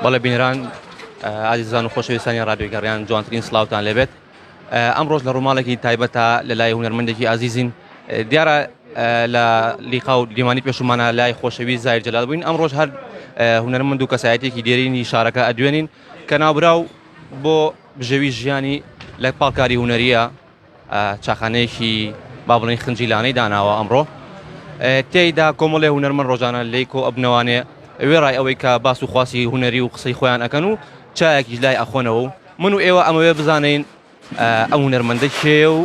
بەڵێ بینەران ئازیزان و خۆشەویستانی رادیۆی گەڕیان جوانترین سڵاوتان لەبێت. ئەمڕۆژ لە ڕووماڵێکی تایبەتە لەلای هونەرمەندێکی ئازیزین دیارە لە لیقا و دیمانی پێشومانە لای خۆشەویست زایر جەلال بووین. ئەمڕۆژ هەر هونەرمەند و کەسایەتێکی دێرینی شارەکە ئەدوێنین کە ناوبراو بۆ بژێوی ژیانی لە پاڵکاری هونەریە چاخانەیەکی با بڵێن خنجیلانەی داناوە. ئەمڕۆ تێیدا کۆمەڵێ هونەرمەند ڕۆژانە لێی کۆ ئەبنەوانێ وێڕای ئەوەی کە باس و خواسی هونەری و قسەی خۆیان ئەکەن و چایەکیش لای ئەخۆنەوە و من و ئێوە ئەمەوێ بزانین ئەم هونەرمەندە کێ و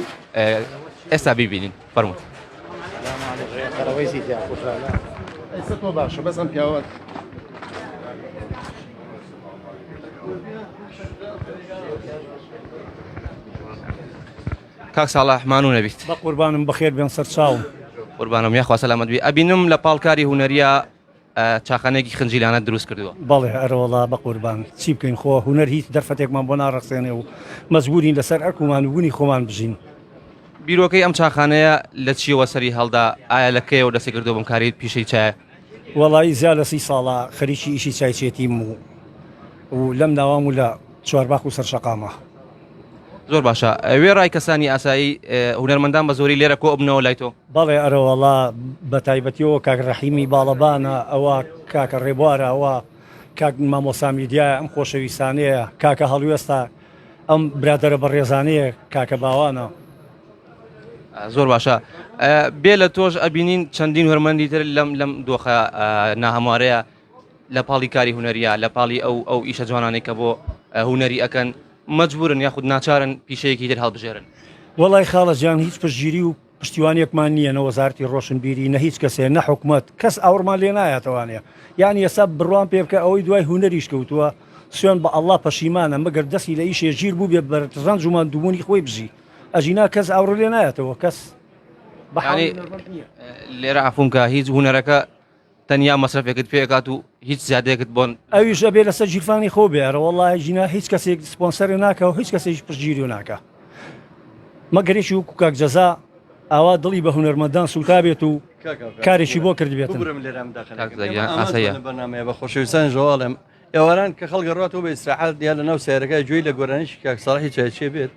ئێستا بیبینین. فەرمووی باشە بەس ئەم پیاوە کاک ساڵح مانوو نەبیت. بە قوربانم بەخێر بێن سەر چاوم. قوربانم یاخوا سەلامەت بی. ئەبینم لە پاڵکاری هونەریە چاخانەیەکی خنجیلانە دروست کردووە. بەڵێ ئەرەوەڵا بە قوربان چی بکەین خۆ هونەر هیچ دەرفەتێکمان بۆ ناڕەخسێنێ و مەجبورین لەسەر ئەرکومان و بوونی خۆمان بژین. بیرۆکەی ئەم چاخانەیە لە چیەوە سەری هەڵدا؟ ئایا لە کێوە دەستی کردو بم کاری پیشەی چایە؟ وەڵی زیاد لە 30 ساڵە خەریکی ئیشی چایچێتیم و لەم ناوام و لە چوارباخ و سەرشەقامە. زۆر باشە. وێڕای کەسانی ئاسایی هونەرمەندان بە زۆری لێرە کۆ بنەوە لای تۆ؟ بەڵێ ئەرەوەڵا بە تایبەتیەوە کاک ڕەحیمی باڵەبانە، ئەوە کاکە ڕێبوارە، ئەوە کاک مامۆسامیدیایە، ئەم خۆشەویستانەیە، کاکە هەڵوێستا، ئەم برادەرە بەڕێزانەیە، کاکە باوانە. زۆر باشە. بێ لە تۆش ئەبینین چەندین هونەرمەندی تر لەم دۆخە ناهەموارەیە لە پاڵی کاری هونەریە، لە پاڵی ئەو ئیشە جوانانەی کە بۆ هونەری ئەکەن مەجبورن یاخود ناچارن پیشەیەکی تر هەڵبژێرن. وەڵی خاڵە جان هیچ پشتگیری و پشتیوانیەکمان نییە نە وەزارەتی ڕۆشنبیری نە هیچ کەسێ نە حکوومەت کەس ئەوڕمان لێ نایەتەوانێ. یعنی ئێستا بڕوان پێ بکە ئەوەی دوای هونەریش کەوتووە سوێن بە ئەڵڵا پەشیمانە مەگەر دەستی لە ئیشێ ژیر بوو بێ بە ڕەنج و ماندووبوونی خۆی بژی ئەژینا کەس ئەوڕ لێ نایەتەوە کەس لێرە عفونکە هیچ هونەرەکە تەنیا مەسرفێکت پێکات و هیچ زیادەیەکت بۆن ئەویش ئەبێ لەسەر ژیرفانی خۆ بێ. وەڵی ژینا هیچ کەسێک سپۆنسەرێ ناکە و هیچ کەسێک پشتگیری و ناکە. مەگەرێکی وکو کاک جەزا ئاوا دڵی بە هونەرمەندان سوتا بێت و کارێکی بۆ کرد بێتن. بەنامەیە بە خۆشەویستان ژەواڵم ئێواران کە خەڵگە ڕاتەوە بە ئیسراحەت دیان لە ناو سیارەکە گوێی لە گۆرانیشی کاک ساڵحی چایچێ بێت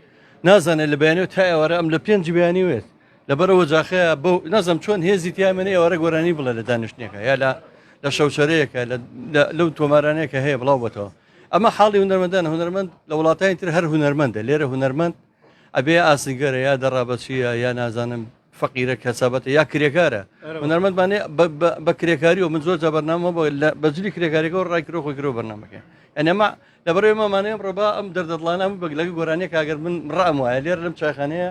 نازانێت لە بەیانەوە تا ئێوارە ئەم لە پێنج بیانی وێت لەبەرەوە جاخەیە بەو نازەم چۆن هێزی تیامێنێ ئێوارە گۆرانی بڵێ لە دانیشتنیەکە یا لە شەوچەرەیەکە لەو تۆمارانەیەکە هەیە بڵاو بەتەوە. ئەمە حاڵی هونەرمەندان هونەرمەند لە وڵاتانی تر هەر هونەرمەندە، لێرە هونەرمەند ئەبێ ئاسنگەرە یا دەڕابەچیە یا نازانم فەقیرە کەسابەتە یا کرێکارە. هونەرمەندمانێ بە کرێکاری و من زۆر بەرنامە بەجلی کرێکاریەکە ڕای کرۆ خۆی کرۆ بەرنامەکە. ئەنەما لەبەرەوەی مامانەیە ڕۆبا ئەم دەردەڵانە بەگلەکە گۆرانێک ئاگەر من ڕام وایە لێرە لەم چاخانەیە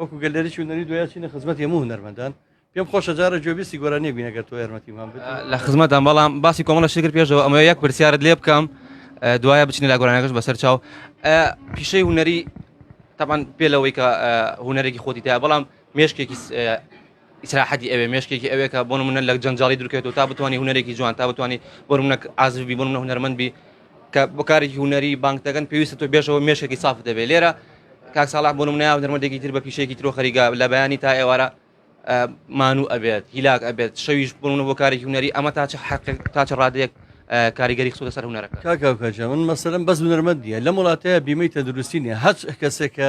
وەکو گەلێریی هونەری دوای چینە خزمەت هەموو هونەرمەندان پێم خۆشە جارە جۆبیستی گۆرانی بینەگەر تۆ یارمەتیمان لە خزمەتان. بەڵام باسی کۆمەڵە شکر پێشەوە ئەمە یەک پرسیارت لێ بکەم دوایە بچینە لا گۆرانەکەش بەسەر چاو. پیشەی هونەری تاپان پێ لەوەی کە هونەرێکی خۆتی تایە بەڵام مێشکێکی ئیسراحەتی ئەوێ مێشکێکی ئەوەیە کە بۆ نمونە لە جەنجاڵی دوورکەوێتەوە تا بتوانانی هونەرێکی جوان تا بتوانانی بۆ نمونە ئازبی بۆ نمونە هونەرمەندبی کە بۆ کارێکی هونەری بانک دەکەن پێویستە تۆ بێشەوە مێشکێکی سافت دەبێت. لێرە کاک ساڵح بۆ نمونە هونەرمەندێکی تر بە پیشەیەکی ترۆ خەریکە لە بەیانی تا ئێوارە مانوو ئەبێت هیلاک ئەبێت شەویش بۆ نمونە بۆ کارێکی هونەری ئەمە تا چ ڕادەیەک کاریگەری خسووتە سەر هونەرەکە. کاکەوکەجە من مەسەلەن بەس هونەرمەندیە لەم وڵاتەیە بیمەی تەندروستی نیە هەچ کەسێک کە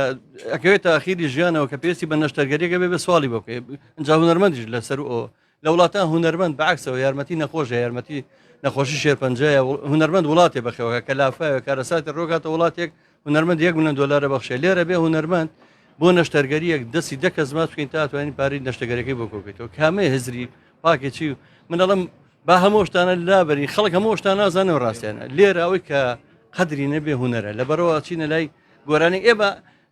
ئەکەوێتە ئاخیری ژیانەوە کە پێویستی بە نەشتەرگەریەکە بێ سوالی بۆ بکەی ئەنجا هونەرمەندیش لەسەر ئەو لە وڵاتان هونەرمەند بەعکسەوە یارمەتی نەخۆشە یارمەتی نەخۆشی شێرپەنجەیە هونەرمەند وڵاتێ بەخێوەکە کە لافایە کارەساتی ڕۆکاتە وڵاتێک هونەرمەند 1 ملیۆن دلار بەخشێ لێرە بێ هونەرمەند بۆ نەشتەرگەریەک دەستی دەکەس ماچ بکەین تا توانین پارەی نەشتەرگەریەکەی بۆ کۆکەیتەوە کامەیە هزری پاکێکی من دەڵم با هەموو شتانە لابەری خەڵک هەموو شتان نازانێ و ڕاستیانە لێرە ئەوەی کە قەدری نەبێ هونەرە لەبەرەوە چینە لای گۆرانی ئێمە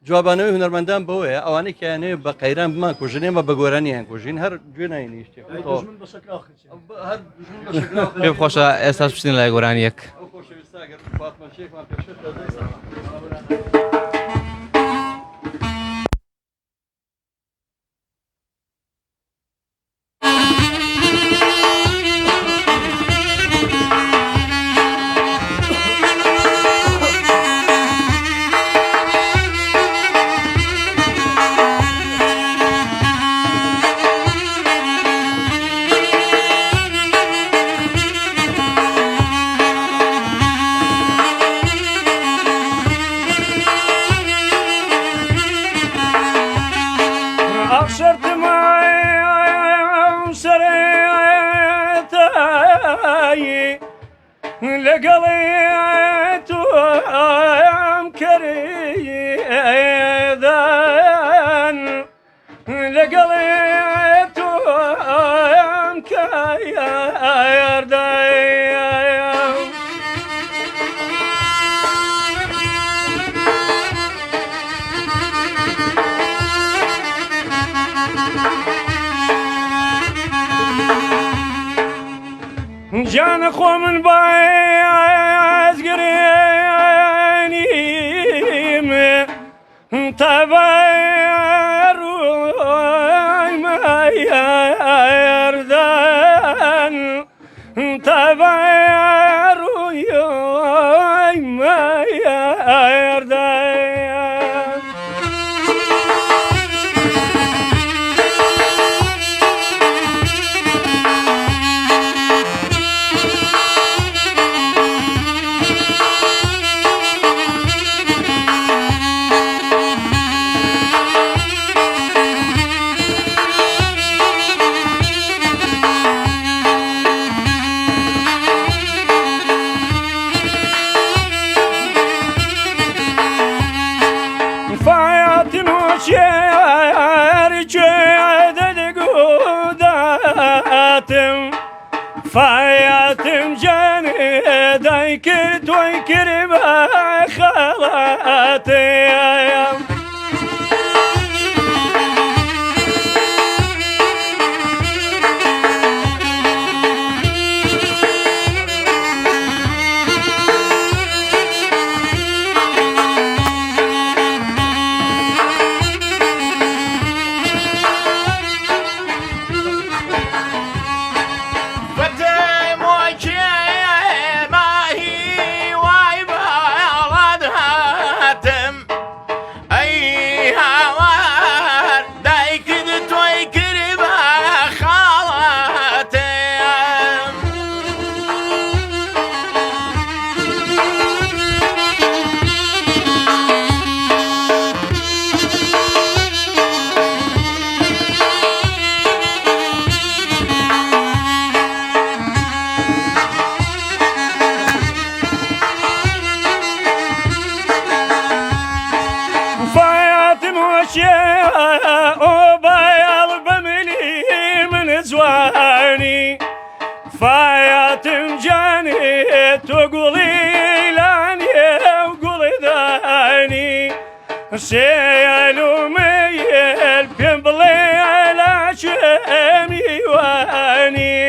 جوابانەوەی هونەرمەندان بەوەیە ئەوانەی کەیانەیە بە قەیران بمان کوژن ئێمە بە گۆرانیان کوژین هەر گوێ ناینی شتێک پێم خۆشە ئێستاش بچین لای گۆرانیەک. أخسرت معي سريتي لقليت أمكريذان لقليت أمكريردان جان خو من باز قريني تباير ما يردان تباير ما يردان فاياتم جاني دايكر دويكر بخلاتي فاياتم جاني تقولي لاني وقولي ذاني سيلو ميل بيمبلي لا شمي واني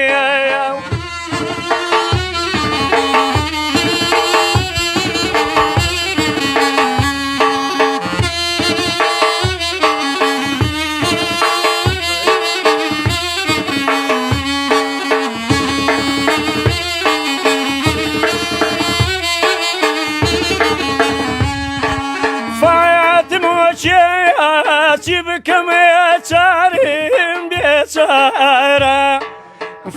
سيبكم يا سارم بيسارة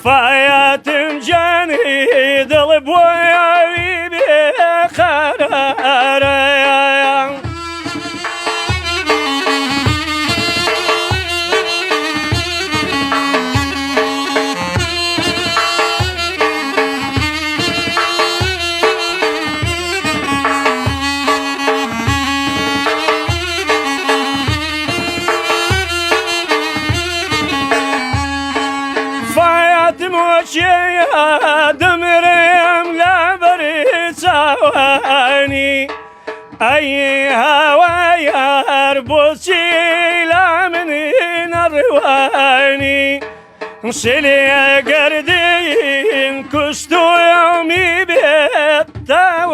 فاياتم جاني ضلب وياي بخرارة دمريم لا بريد سواني أي هوايا ربوسي لا من الرواني سلي قردين كستو يومي بالتواني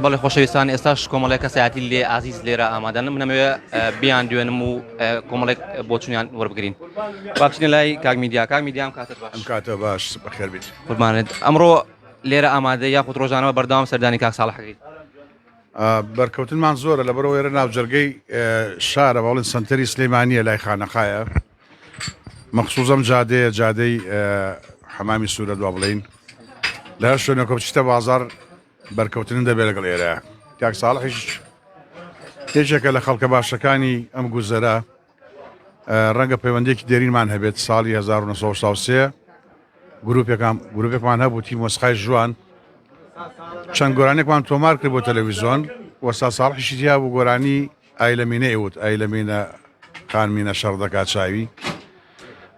بەڵێ خۆشەویستان ئێستاش کۆمەڵێکە ساعتی لێ ئازیز لێرە ئامادەن منەمەوێ بیان دوێنم و کۆمەڵێک بۆ چونیان وەربگرین باکچینە لای کاک میدیام کاتت باش ئەم کاتە باش بەخێر بیت قوربانت ئەمڕۆ لێرە ئامادە یاخود ڕۆژانەوە بەردەوام سەردانی کاک ساڵحەکەیت بەرکەوتنمان زۆرە لەبەرەوە ئێرە ناوجەرگەی شارە باڵین سنتەری سلەیمانیە لای خانەخایە مەخسووزەم جادەیە جادەی حەمامی سوورە دوا بڵین لە هەر شوێنێکە بچیتە بازار بەرکەوتن دەبێت لەگەڵ ئێرە کاک ساڵحیش هێچێکە لە خەڵکە باشەکانی ئەم گوزەرە ڕەنگە پەیوەندێکی دێرینمان هەبێت ساڵی 1970 گروپێکمان هەبوو تیم وەسخای ژوان چەند گۆرانێکمان تۆمار کرد بۆ تەلەڤیزۆن وەستا ساڵحیشی دیا بوو گۆرانی ئایلەمینە ئێوت ئایلەمینە خانمینە شەڕ دەکات چاوی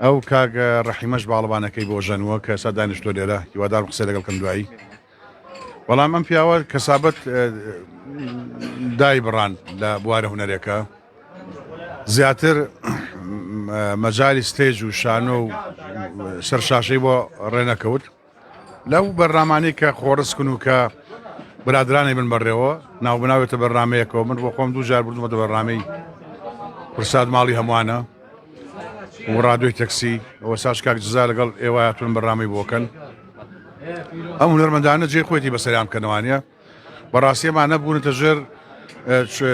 ئەو کاک ڕەحیمەش باڵەبانەکەی بۆ ژەنووە کە ئێستا دانیشتۆ لێرە هیوادارم قسەی لەگەڵ کەم دوایی بەڵام ئەم پیاوە کەسابەت دای بڕان لە بوارە هونەرێکە زیاتر مەجای ستێج و شانۆ و سەرشاشەی بۆ ڕێنەکەوت لەو بەرنامانەی کە خۆڕستکن و کە برادرانی بن بەڕێەوە ناو بناوێتە بەرنمەیەکەوە من بۆ خۆم 2 جار بردمەوە بەرنامەی پرساد ماڵی هەمووانە و ڕادیۆی تەکسی ئەوە ساش کاک جزا لەگەڵ ئێوەیەتون بەرنامەی بۆکەن ئەم هونەرمەندانە جێ خۆیەتی بەسەریان بکەنەوانە بەڕاستیەمانە بوونەتە ژێر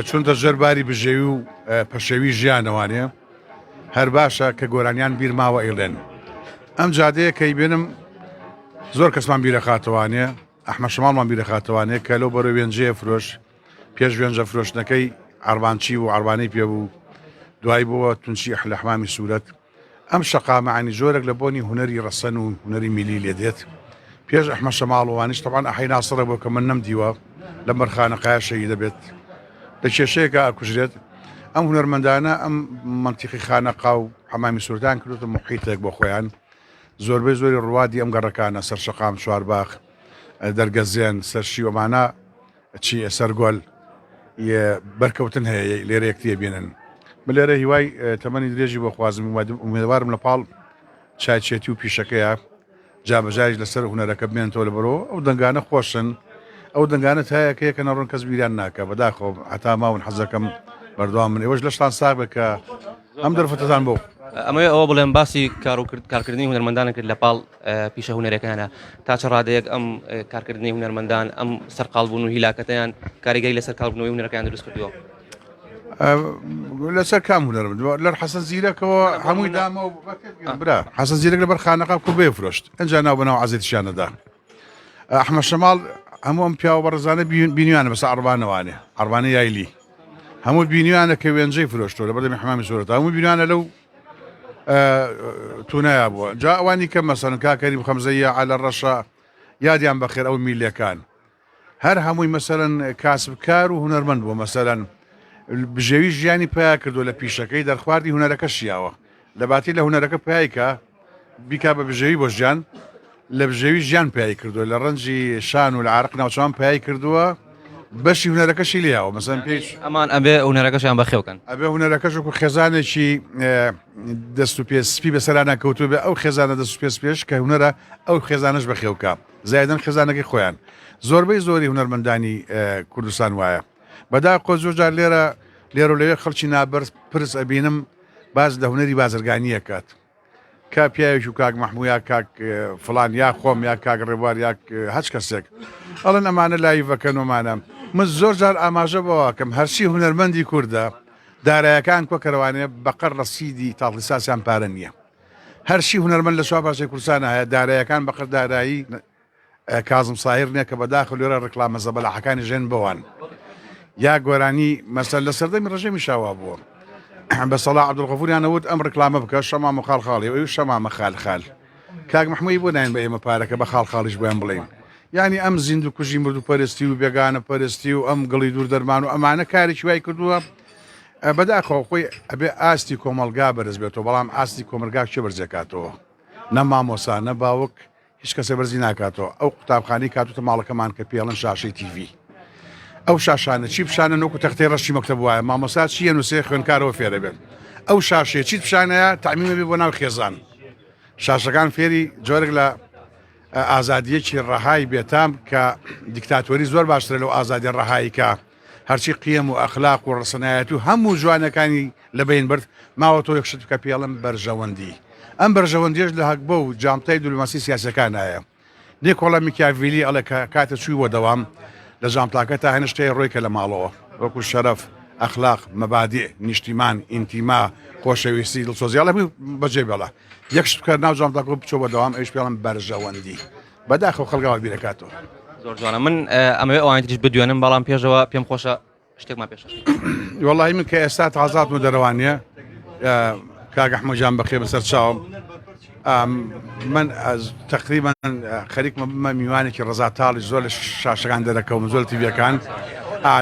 چونتە ژێر باری بژێوی و پەشێوی ژیانەوانێ هەر باشە کە گۆرانیان بیر ماوە ئێڵێن ئەم جادەیە کەی بێنم زۆر کەسمان بیرەخاتەوانێ ئەحمە شەماڵمان بیرەخاتەوانێ کە لەو بەرە وێنجەیە فرۆش پێش وێنجە فرۆشتنەکەی ئەڕبانچی و ئەڕبانەی پێبوو دوای بۆوە تونچی لە حمامی سوورەت ئەم شەقامەعانی جۆرێک لە بۆنی هونەری ڕەسەن و هونەری میلی لێ دێت پێش ئەحمە شەماڵوانیش تەبعان ئەحەی ناسڕە بۆ کە من نەمدیوە لە مەرخانەقایە شەهید دەبێت لە کێشەیەکە ئاکوژرێت ئەم هونەرمەندانە ئەم منتیقی خانەقا و حمامی سوورتان کردوتە محیتێک بۆ خۆیان زۆربەی زۆری ڕوادی ئەم گەڕەکانە سەر شەقام چوارباخ دەرگەزێن سەرشی وەمانە چی سەرگۆل بەرکەوتن هەیە لێرە یەکتیە بێنن لێرە هیوای تەمەنی درێژی بۆ خوازم ئومێدوارم لە پاڵ چاچێتی و پیشەکەیە جابەجاریش لەسەر هونەرەکە بمێنێتەوە لە بەرەوە ئەو دەنگانە خۆشن ئەو دەنگانە هەیەکەیە کە نەڕۆن کەس بیریان ناکە بەداخۆ هەتا ماون حەزەکەم بەردەوام من ئێوەش لەشتان ساغ بە کە ئەم دەرفەتتان بۆ ئەمەوێ ئەوە بڵێن باسی کارکردنی هونەرمەندانە کرد لە پاڵ پیشە هونەرەکانە تا چە ڕادەیەک ئەم کارکردنی هونەرمەندان ئەم سەرقاڵبوون و هیلاکەتیان کاریگەری لەسەر کاڵبوونەوەی هونەرەکان دروست کردووە لەسەر کام هونەر لەر حەسەن زیرەکەەوە هەمووی دامە و برا حەسەن زیرەک لەبەر خانەقا کو بێ فرۆشت ئەنجا ناو بەناو عەزیێتیشانەدا ئەحمە شەماڵ هەموو ئەم پیاوە بەڕزانە بینیوانە بەسە ئەڕبانەوانێ ئەڕبانە یایلی هەموو بینیوانە کە وێنجەی فرۆشتەوە لە بەردەمی حمامی سوورەت هەموو بینیوانە لەو تونایە بووە جا ئەوانی کە مەسەن کاکەریم خەمزەیە عەلە ڕەشە یادیان بەخێر ئەو میلەکان هەر هەمووی مەسەلەن کاسبکار و هونەرمەند بووە مەسەلەن بژێوی ژیانی پیا کردو لە پیشەکەی دەرخواردی هونەرەکە شیاوە لە باتی لە هونەرەکە پیایکە بیکا بە بژێوی بۆ ژیان لە بژێوی ژیان پیای کردووە لە ڕەنجی شان و لە عرق ناوچەوان پیای کردووە بەشی هونەرەکەشی لیاوە مەسەن پێش ئەمان ئەبێ هونەرەکەشیان بەخێوکەن ئەبێ هونەرەکەش وەکو خێزانێکی دەست و پێ سپی بەسەرانە کەوتو بێ ئەو خێزانە دەست و پێش کە هونەرە ئەو خێزانش بەخێوکە زایدەن خێزانەکەی خۆیان زۆربەی زۆری هونەرمەندانی کوردستان وایە بەدا قۆ زۆرجار لێرە و لەوێ خەڵکی نابەرز پرس ئەبینم باز لە هونەری بازرگانیە کات کا پیاوێکی و کاک مەحموود کاک فڵان یا خۆم یا کاک ڕێبوار یا هەچ کەسێک ئەڵەن ئەمانە لایڤەکەن ومانە من زۆر جار ئاماژە بەوە کەم هەرچی هونەرمەندی کووردە دارایەکان کۆکەرەوانێ بەقەر ڕەسیدی تاڵیساسیان پارە نییە هەرچی هونەرمەند لە سوا پاشەی کوردستانە هەیە دارایەکان بەقەر دارایی کازم سایر نییە کە بەداخل لێرە ڕکلامە زەبەلاحەکانی ژێن بەوان یا گۆرانی مەسەل لە سەردەمی ڕژەمی شاوا بووە بە سەڵا عەبدولغەفوریانەوت ئەم ڕکلامە بکە شەمامە خاڵخاڵی ئەوی شەمامە خال کاک مەحموودی بۆ ناین بە ئێمە پارەکە بە خاڵخاڵیش بۆیان بڵێن یعنی ئەم زیند و کوژی مرد و پەرستی و بێگانە پەرستی و ئەم گڵی دوور دەرمان و ئەمانە کارێکی وای کردووە بەداخەوە خۆی ئەبێ ئاستی کۆمەلگا بەرز بێتەوە بەڵام ئاستی کۆمەلگا چێ بەرزێکاتەوە نە مامۆسا نە باوک هیچ کەسێ بەرزی ناکاتەوە ئەو قوتابخانەی کاتوتە ماڵەکەمان کە پێڵن شاشەی تیڤ ئەو شاشانە چی پیشانە نۆکو تەختەی ڕەشی مەکتەب وایە مامۆسا چیە نووسێ خوێنکارەوە فێرە بێت ئەو شاشەیە چیت پیشانەیە تامیمە بێ بۆ ناو خێزان شاشەکان فێری جۆرێک لە ئازادیەکی ڕەهای بێتام کە دیکتاتۆری زۆر باشترە لەو ئازادی ڕەهایی کە هەرچی قیم و ئەخلاق و ڕسەنایەت و هەموو جوانەکانی لە بین برد ماوە تۆ یەکشت بکە پێڵم بەرژەوەندی ئەم بەرژەوەندیش لە هەک بە و جامتای دوولمەسی سیاسەکانایە نێکۆڵە میکاڤیلی ئەڵێ کاتە چوویوە دەوام لە جامتاکە تا هێنە شتەیە ڕۆیکە لە ماڵەوە وەکو شەرەف ئەخلاق مەبادێ نیشتیمان ئینتیما خۆشەویستی دڵسۆزیاڵە بەجێ بێڵە یەکشت بکە ناو جامتاکە بچۆ بە دەوام ئەوش پێڵم بەرژەوەندی بەداخەوە خەڵگاوە بیرەکاتەوە. زۆر جوانە من ئەمەوێ ئەوان تریش بدوێنم بەڵام پێشەوە پێم خۆشە شتێکمان پێش وەڵی من کە ئێستا تازات و دەرەوانیە کاک ئەحمەدجان بەخێر بەسەر چاوم من تقریبا خەریکمە میوانێکی ڕزاتاڵی زۆر لە شاشەکان دەرەکەوم زۆر تیڤەکان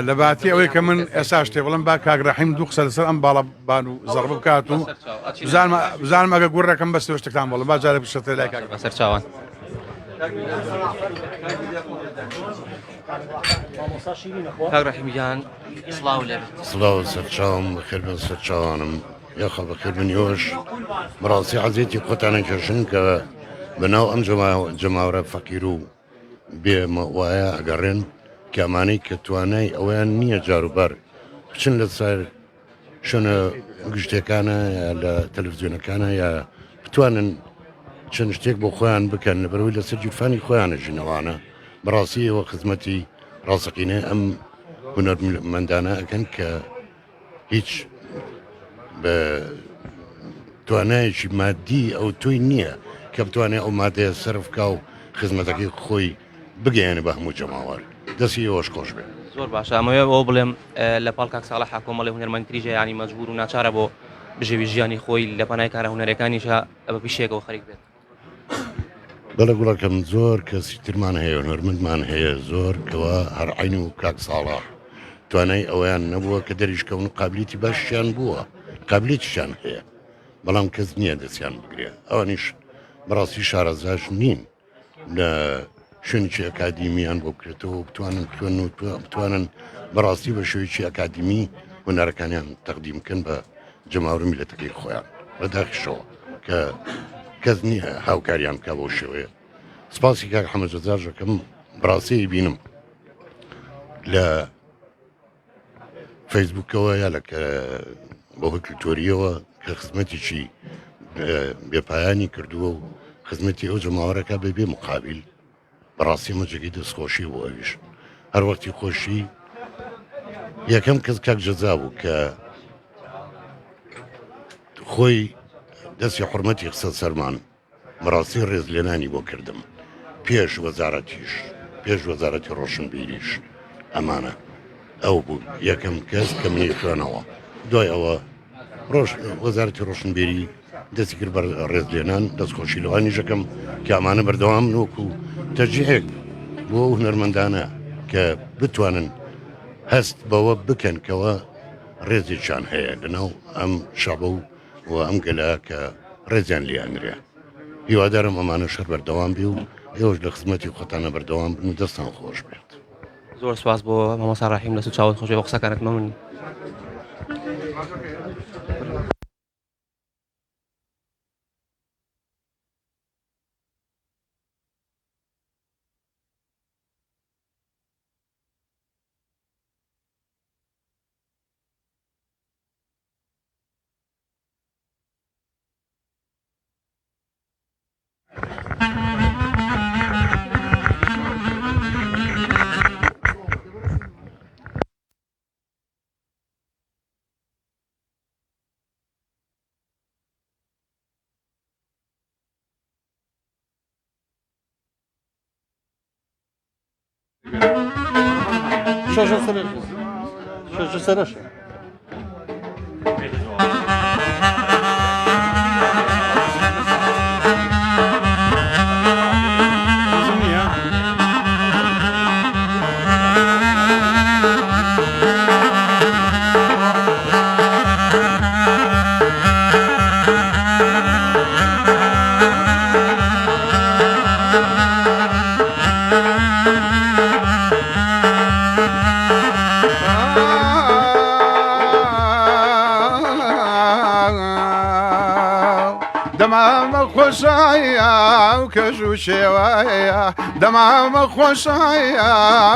لە باتی ئەوەی کە من ئێستا شتێ بڵم با کاک ڕەحیم دوو قسە لەسەر ئەم باڵەبان و زەڕب بکات و بزانم ئەگە گوڕەکەم بەستەوە شتێکتان بڵم با جارێک بشتە لای کاک بەسەر چاوان کاک ڕەحیمیان سڵاو لێبێت. سڵاو سەرچاوم بەخێر بن سەرچاوانم یاخە بەخێر بنیۆش بەڕاستی عەزیەتی خۆتانە کێشن کە بەناو ئەم جەماوەرە فەقیر و بێمە وایە ئەگەڕێن کە ئەمانەی کە توانای ئەویان نییە جاروبەر بچن لە سەر شوێنە گشتەکانە یا لە تەلەڤیزیۆنەکانە یا بتوانن چەند شتێک بۆ خۆیان بکەن لەبەرەوەی لەسەر جیرفانی خۆیانە ژنەوانە بەڕاستی ئەوە خزمەتی ڕاستەقینە ئەم هونەرمەندانە ئەکەن کە هیچ بە توانایەکی مادی ئەو توی نییە کە بتوانێت ئەو مادەیە سەرفکا و خزمەتەکەی خۆی بگەیانە بە هەموو جەماوەر دەستی ئەوەش خۆش بێت. زۆر باشە ئەمەوێ بۆ بڵێم لە پاڵ کاک ساڵح حکۆمەڵی هونەرمەند تریژە ینی مەجبور و ناچارە بۆ بژێوی ژیانی خۆی لە پەنای کارە هونەرەکانیشە بە پیشێکەوە خەریک بێت. بەڵە گوڵەکەم زۆر کەسی ترمان هەیە هونەرمەندمان هەیە زۆر کەوا هەر عین و کاک ساڵح توانای ئەویان نەبووە کە دەریشکەون و قابلیتی باشیان بووە قابلیتیشان هەیە بەڵام کەس نییە دەستیان بگرێ ئەوانیش بەڕاستی شارەزاش نین لە شوێنێکی ئەکادیمیان بۆ بکرێتەوە بتوانن خوێن و بتوانن بەڕاستی بە شێوەیەکی ئەکادیمی هونەرەکانیان تەقدیم بکەن بە جەماوەری میلەتەکەی خۆیان بەداخیشەوە کە کەس نییە هاوکاریان بکە بۆ شێوەیە. سپاسی کاک حەمەدجەزار ژەکەم بەڕاستی بینم لە فەیسبووکەوە یا لە بۆ کلتۆریەوە کە خزمەتێکی بێپایانی کردووە و خزمەتی ئەو جەماوەرەکە بێ مقابل بەڕاستی مەجێکی دەستخۆشی بۆ ئەویش هەر وەختی خۆشی یەکەم کەس کاک جەزا بوو کە خۆی دەستی حورمەتی قسە سەرمان بەڕاستی ڕێزلێنانی بۆ کردم پێش وەزارەتیش پێش وەزارەتی ڕۆشنبیریش ئەمانە ئەو بوو یەکەم کەس کە منی خوێنەوە دوای ئەوە وەزارەتی ڕۆشنبیری دەستی کرد بە ڕێزلێنان دەستخۆشی لەوانی ژەکەم کە ئەمانە بەردەوام نوکو تەرجیحێک بۆ هونەرمەندانە کە بتوانن هەست بەوە بکەن کەوە ڕێزێکیان هەیە لەناو ئەم شەڕە و ئەم گەلەیە کە ڕێزیان لیانرێ هیوادارم ئەمانە شەر بەردەوام بێ و ئێوەش لە خزمەتی خۆتانە بەردەوام بن و دەستان خۆش بێت. زۆر سواس بۆ مامۆستا ڕەحیم لەسەر چاوت خۆش بێ بە قسەکانت مەمنون. شو سرش دەمامە خۆشایە و کەژ و شێوایە دەمامە خۆشایە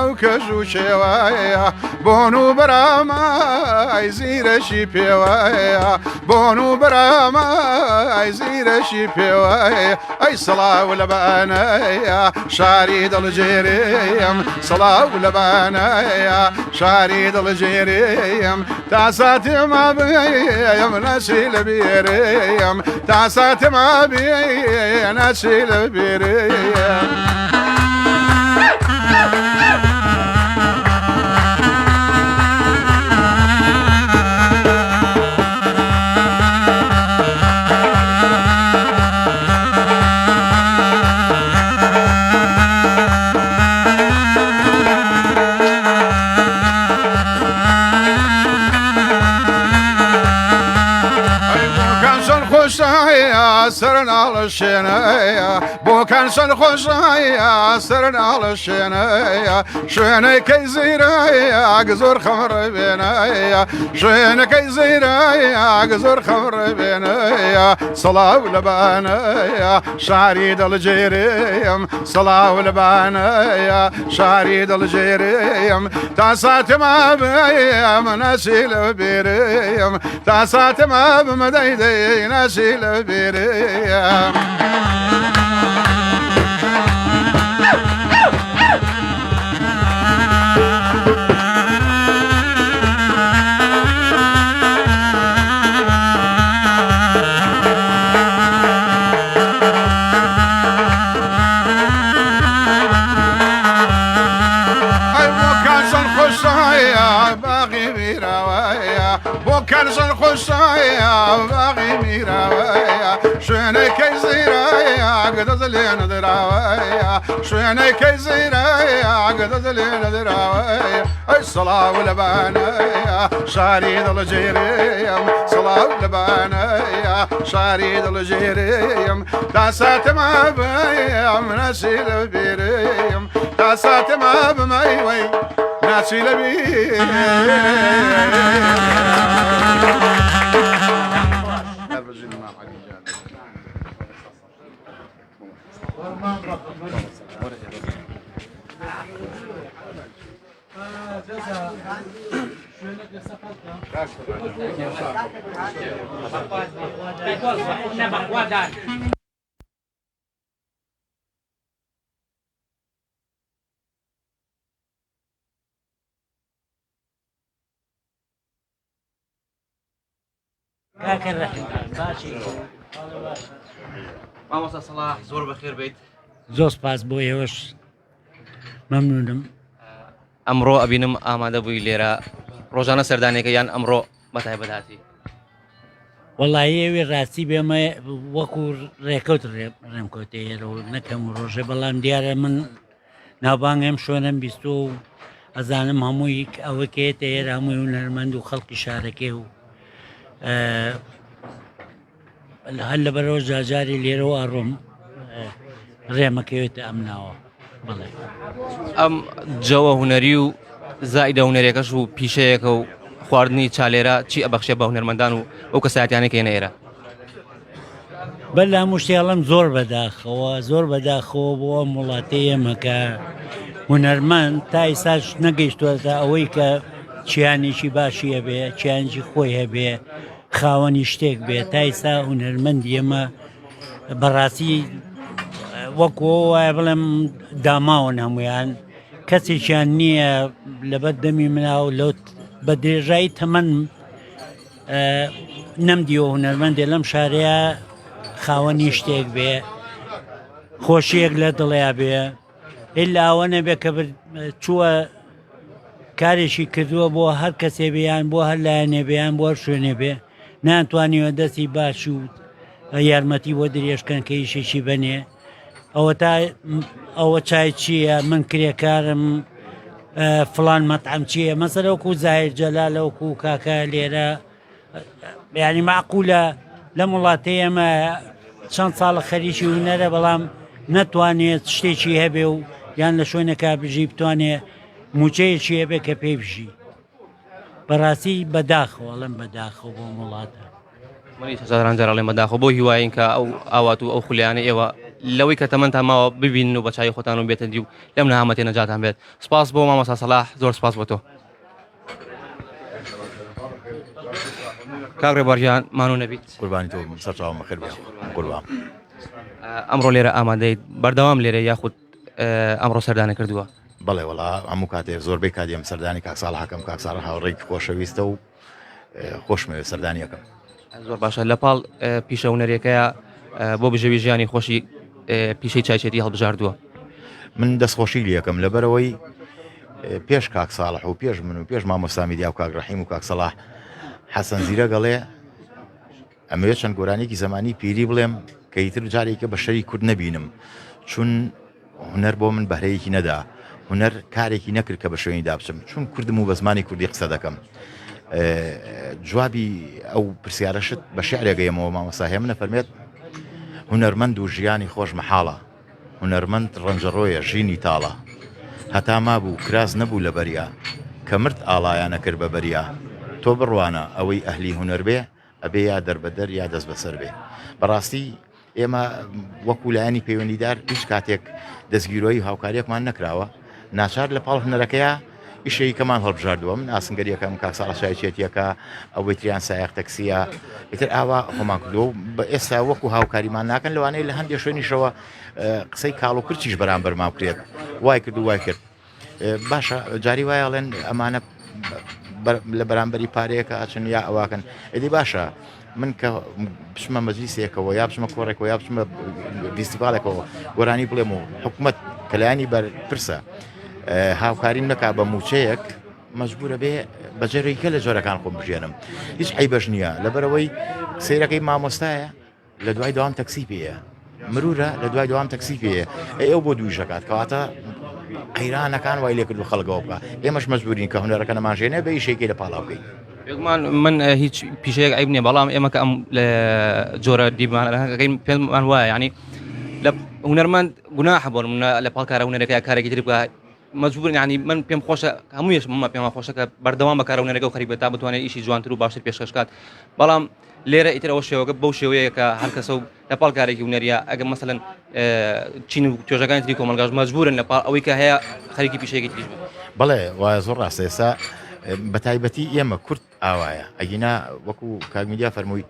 و کەژ و شێوایە بۆن و بەرامای زیرەشی پێوایە بۆن و بەرامای زیرەشی پێوایە ئەی سەڵاو لە بانەیە شاری دڵجێرێم سەڵاو لە بانەیە شاری دڵجێرێم تا ساتێمە بێم نەچی لە بێرێم تا ساتێمە بێ نەچی لە بێرێم سرنا للشينية بو كان سنخشايا سرنا للشينية شويني كيزيريا قزور خمر بينيا شويني كيزيريا قزور خمر بينيا صلاة ولبانيا شعريد الجيريم صلاة ولبانيا شعريد الجيريم تاسات ما بيم نسيل بيريم تاسات ما بمديدي نسيل بيريم باغي ميراويا بوكان خشايا باغي ميراويا شويني كيزيرايا قد زلين دراويا شويني كيزيرايا قد زلين دراويا الصلاة والبانيا شاريد الجيريم صلاة والبانيا شاريد الجيريم تاسات ما بيم نسيل بيريم تاسات ما بميوي ناسي لبي مامۆستا سەڵاح زۆر بەخێر بیت زۆر سپاس بۆ ئێوەش مەمنونم. ئەمڕۆ ئەبینم ئامادە بووی لێرە ڕۆژانە سەردانێکە یان ئەمڕۆ بەتایبەتی وەڵی ئێوێ ڕاستی بێمە وەکو ڕێکەوت ڕێمکەوتە ئێرە و نەکەم ڕۆژێ بەڵام دیارە من ناوبانگەم شوێنم بیستۆ و ئەزانم هەمووی ئەوەکێتە ئێرە هەمووی هونەرمەند و خەڵکی شارەکێ و هەر لە بەرەوە جاجاری لێرەوە ئاڕۆم ڕێمەکەوێتە ئەم ناوە بڵێ ئەم جەوە هوەری و زائیدە هوەرێکەش و پیشەیەکە و خواردنی چالێرە چی ئەبەخشێ بە هونەرمەندان و ئەو کەسایەتیانێک هێنە ئێرە بەلا مشتێڵم زۆر بەداخەوە بۆ ئەم وڵاتی ئێمەکە هونەرمەند تا ئێستاش نەگەیشتووەتە ئەوەی کە چیانێکی باشی هەبێ چیانێکی خۆی هەبێ خاوەنی شتێک بێت تا ئێستا هونەرمەندی ئێمە بەڕاستی وەکو وایە بڵێم داماون هەمویان کەسێکیان نییە لەبەر دەمی مناو لەوت بە درێژایی تەمەن نەمدیەوە هونەرمەندێ لەم شارەیە خاوەنی شتێک بێ خۆشیەک لە دڵیا بێ ئللا ئەوە نەبێ کە چووە کارێکی کردووە بۆ هەر کەسێ بێیان بۆ هەر لایەنێ بێیان بۆ هەر شوێنێ بێ ناتوانیوە دەستی باش و یارمەتی بۆ درێژکەن کە ئیشێکی بنێ ئەوە تا ئەوە چای چییە من کرێکارم فڵان مەطعەم چییە مەسەلە وەکو زاهیر جەلالە وەکو کاکە لێرە یعنی معقولە لەم وڵاتەی ئێمە چەند ساڵە خەریکی هونەرە بەڵام نەتوانێت شتێکی هەبێ و یان لە شوێنێکا بژی بتوانێ موچەیەکی هەبێ کە پێی بژی بەڕاستی بەداخەوە لەم بەداخەوە بۆ وڵاتە منی سەزارانجارڵێ بەداخۆ بۆ هیواین کە ئەو ئاوات و ئەو خولیانە ئێوە لەوەی کە تەمەندان ماوە ببین و بە چای خۆتان و بێتە دی و لەم نەهامەتێ نەجاتان بێت سپاس بۆ مامۆستا سەلاح زۆر سپاس بۆ تۆ کاک ڕێبوارجیان مانوو نەبیت قوربانی تۆ سەرچاومە خێر بێ قوربان ئەمڕۆ لێرە ئامادەیت بەردەوام لێرە یاخود ئەمڕۆ سەردانە کردووە بەڵێ وەڵا هەموو کاتێک زۆربەی کاتیم سەردانی کاکساڵ حەکەم کاکساڵ هاوڕێکی خۆشەویستە و خۆشمەوێت سەردانی یەکەم زۆر باشە لە پاڵ پیشە هونەرێکەیە بۆ بژەوی ژیانی خۆشی پیشەی چایچێتی هەڵبژاردووە من دەستخۆشی لەکەم لەبەرەوەی پێش کاکساڵح و پێش من و پێش مامۆستامیدیا و کاکڕەحیم و کاکسەڵاح حەسەن زیرە گەڵێ ئەمەوێت چەند گۆرانێکی زمانی پیری بڵێم کە ئیتر جارێکە بە شەری کورد نەبینم چون هونەر بۆ من بەهرەیەکی نەدا هونەر کارێکی نەکرد کە بە شوێنی دابچم چون کوردم و بە زمانی کوردی قسە دەکەم جوابی ئەو پرسیارەشت بە شعرێگەیەمەوە مامۆستا هێمنە فەرمێت هونەرمەند و ژیانی خۆش مەحاڵە هونەرمەند ڕەنجەڕۆیە ژینی تاڵە هەتا مابوو کراس نەبوو لە بەریا کە مرد ئاڵایانە کرد بە بەریا تۆ بڕوانە ئەوەی ئەهلی هونەر بێ ئەبێ یا دەربەدەر یا دەست بەسەر بێ بەڕاستی ئێمە وەکو لایەنی پەیوەندیدار هیچ کاتێک دەستگیرۆی هاوکاریەکمان نەکراوە ناچار لە پاڵ هونەرەکەیە ئیشەی کەمان هەڵبژاردووە من ئاسنگەریەکەم کاک ساڵە شایەتێتیەکە ئەوەی تریان سایەق تەکسیە ئیتر ئاوا خۆمان کردو بە ئێستا وەکو هاوکاریمان ناکەن لەوانەیە لە هەندێک شوێنیشەوە قسەی کاڵ و کرچیش بەرامبەرمان بکرێت وای کرد و وای کرد باشە جاری وایەڵێن ئەمانە لە بەرامبەری پارەیەکە ئاچن یا ئەواکەن ئەدی باشە من کە بچمە مەجلیسێکەوە یا بچمە کۆڕێکەوە یا بچمە فیستیڤالێکەوە گۆرانی بڵێم و حکوومەت کەلایانی بەرپرسە هاوکاریم نەکا بە موچەیەک مەجبورە بێ بەجێڕێکە لە جۆرەکان خۆم بژێنم هیچ عیبەش نییە لەبەرەوەی سیرەکەی مامۆستایە لە دوای دوام تەکسی پێیە مرورە لە دوای دوام تەکسی پێیە ئێوە بۆ دوویژەکات کەواتە قەیرانەکان وای لێ کرد و خەڵگەوە بکە ئێمەش مەجبورین کە هونەرەکە نەماژێنێ بە ئیشێکی لە پاڵاوکەی من هیچ پیشەیەک عیب نییە بەڵام ئێمە کە ئەم جۆرە دیمانەکەی پێمان وایە ینی لە هونەرمەند گوناحە بۆ لە پاڵکارە هونەرەکەی کارێکی تر بکە مەجبور ینی من پێم خۆشە هەموویش ممە پێمە خۆشەکە بەردەوام بەکارە هونەرەکە و خەریبێت تا بتوانێت ئیشی جوانتر و باشتر پێشکەشکات بەڵام لێرە ئیتر ئەوە شێوەکە بەو شێوەیە کە هەر کەسە و لە پاڵکارێکی هونەریە ئەگەر مەسەلەن چین و توێژەکانی تری کۆمەلگاژ مەجبورن لە پاڵ ئەوەی کە هەیە خەریکی پیشەیەکی تریش بێت بەڵێ وایە زۆر ڕاستە ئێستا بە تایبەتی ئێمە کورد ئاوایە ئەگینا وەکو کاگمیدیا فەرمووی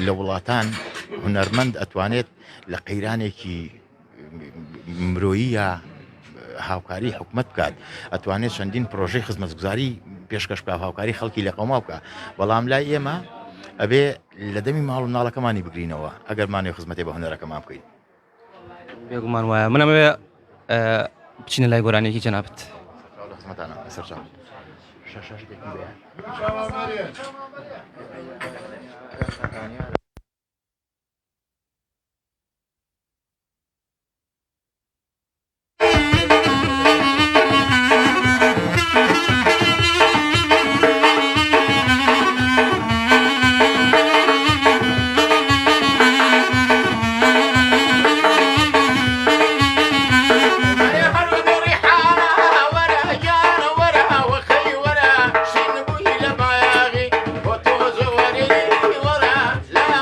لە وڵاتان هونەرمەند ئەتوانێت لە قەیرانێکی مرۆییە هاوکاری حکومت بکات ئەتوانێت چەندین پرۆژەی خزمەتگوزاری پێشکەش بکە هاوکاری خەڵکی لە قەوما بکە بەڵام لای ئێمە ئەبێ لە دەمی ماڵ و ناڵەکەمانی بگرینەوە ئەگەرمانێ خزمەتی بە هونەرەکەمان بکەین بێگومان وایە منەمەوێ بچینە لای گۆرانێکی جەنابەت خزمەتانە سەرچاو شاشێکی بێ لا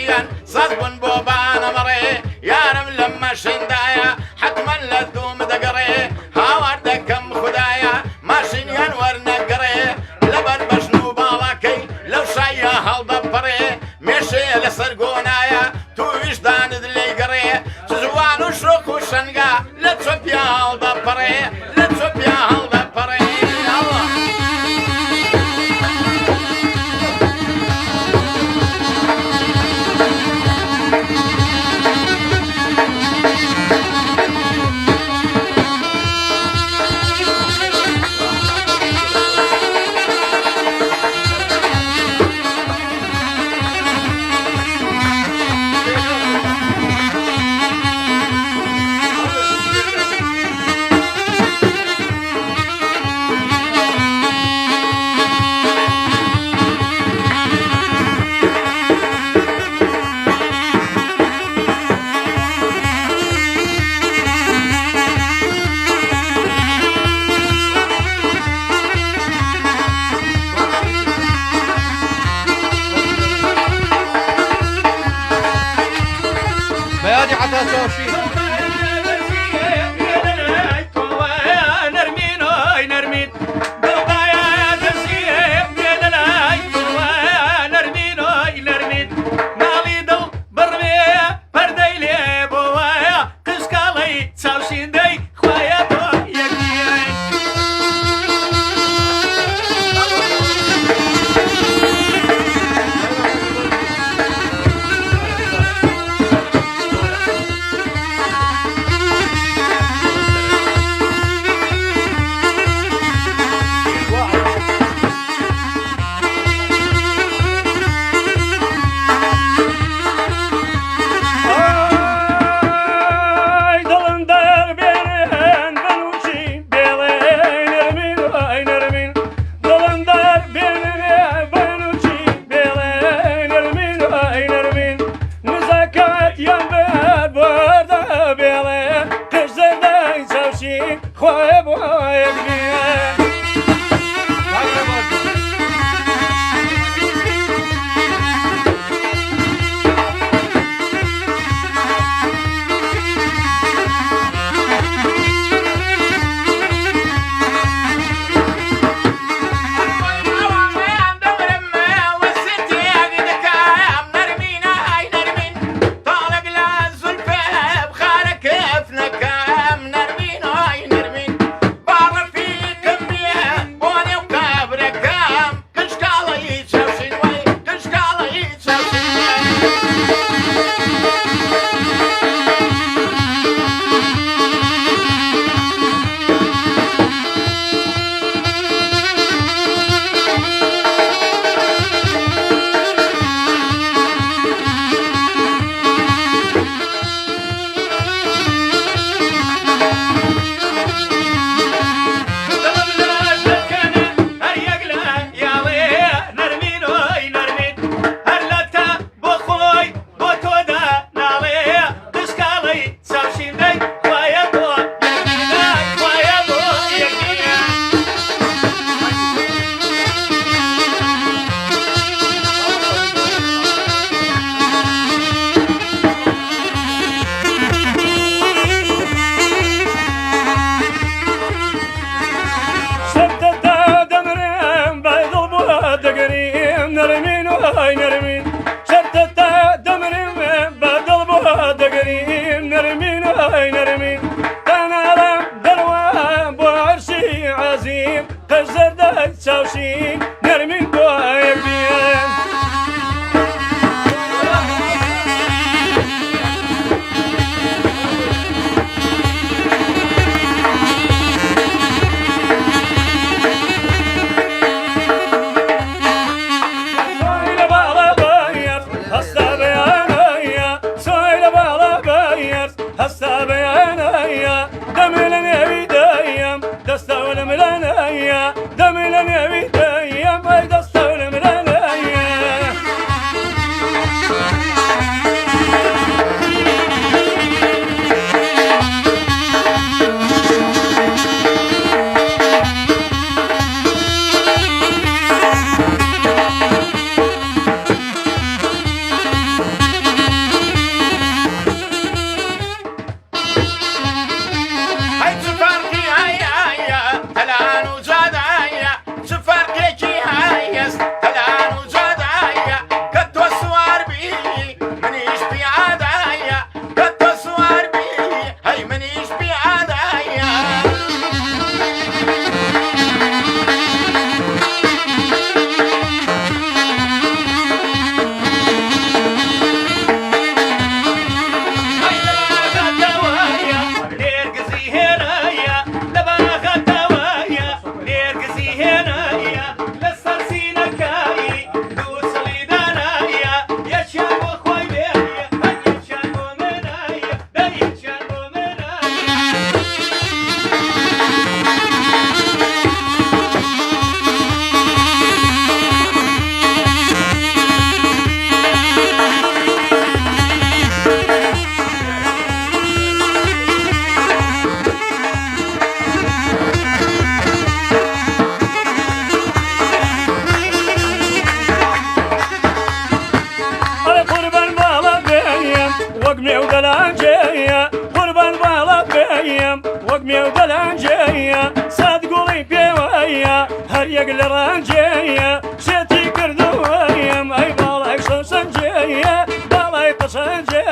بەریان سەد بوون بۆ بانەمەڕێ یارم لەم مەشیندایە حتمما لە دووم دەگەڕێ هاوار دەکەم خوددایە ماشینیان وەرنەگەڕێ لەبەر بەشن و باڵاکەی لەو شایە هەڵدەپەڕێ مێشەیە لەسەر گۆنایە توویشدانت لێی گەڕێ جوان و شۆک و شەنگا لە چۆپیا هەڵدەپەڕێ لە چۆپیا هەڵدەپەڕێ بيادي عتاسة وشي سرنجية شتي كردويم أي بالاي سنجية بالاي قسنجية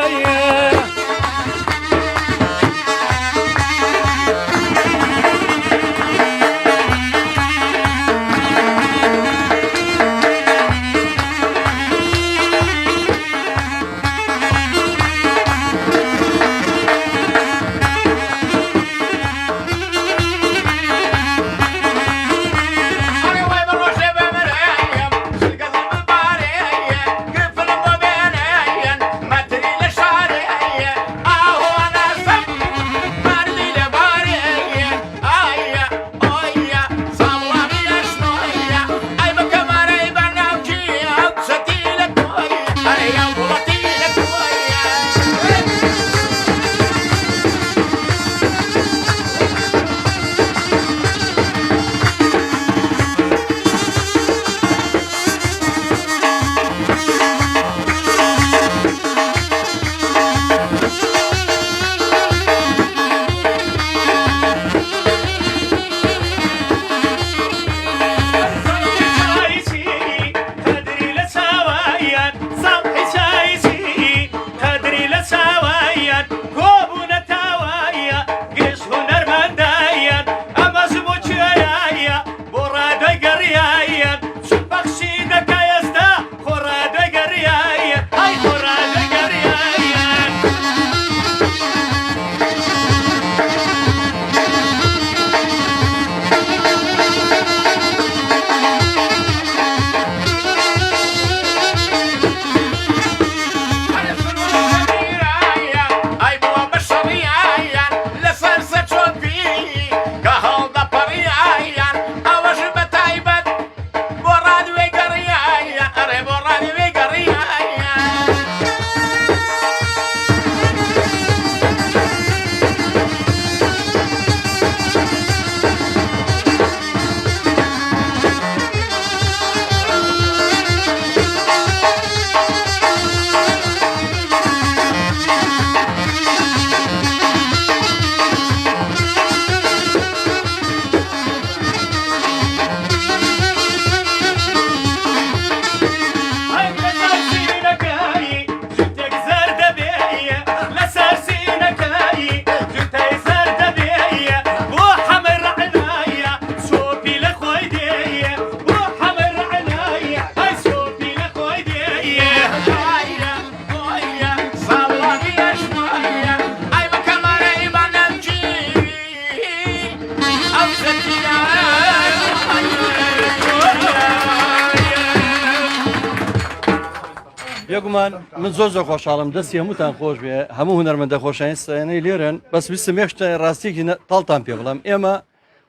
یەکمان من زۆر خۆشحاڵم دەستی هەمووتان خۆش بێ هەموو هونەرمەندە خۆشایستانەی لێرن بەس ویستم یەکشتە ڕاستیەکی تاڵتان پێ بڵام ئێمە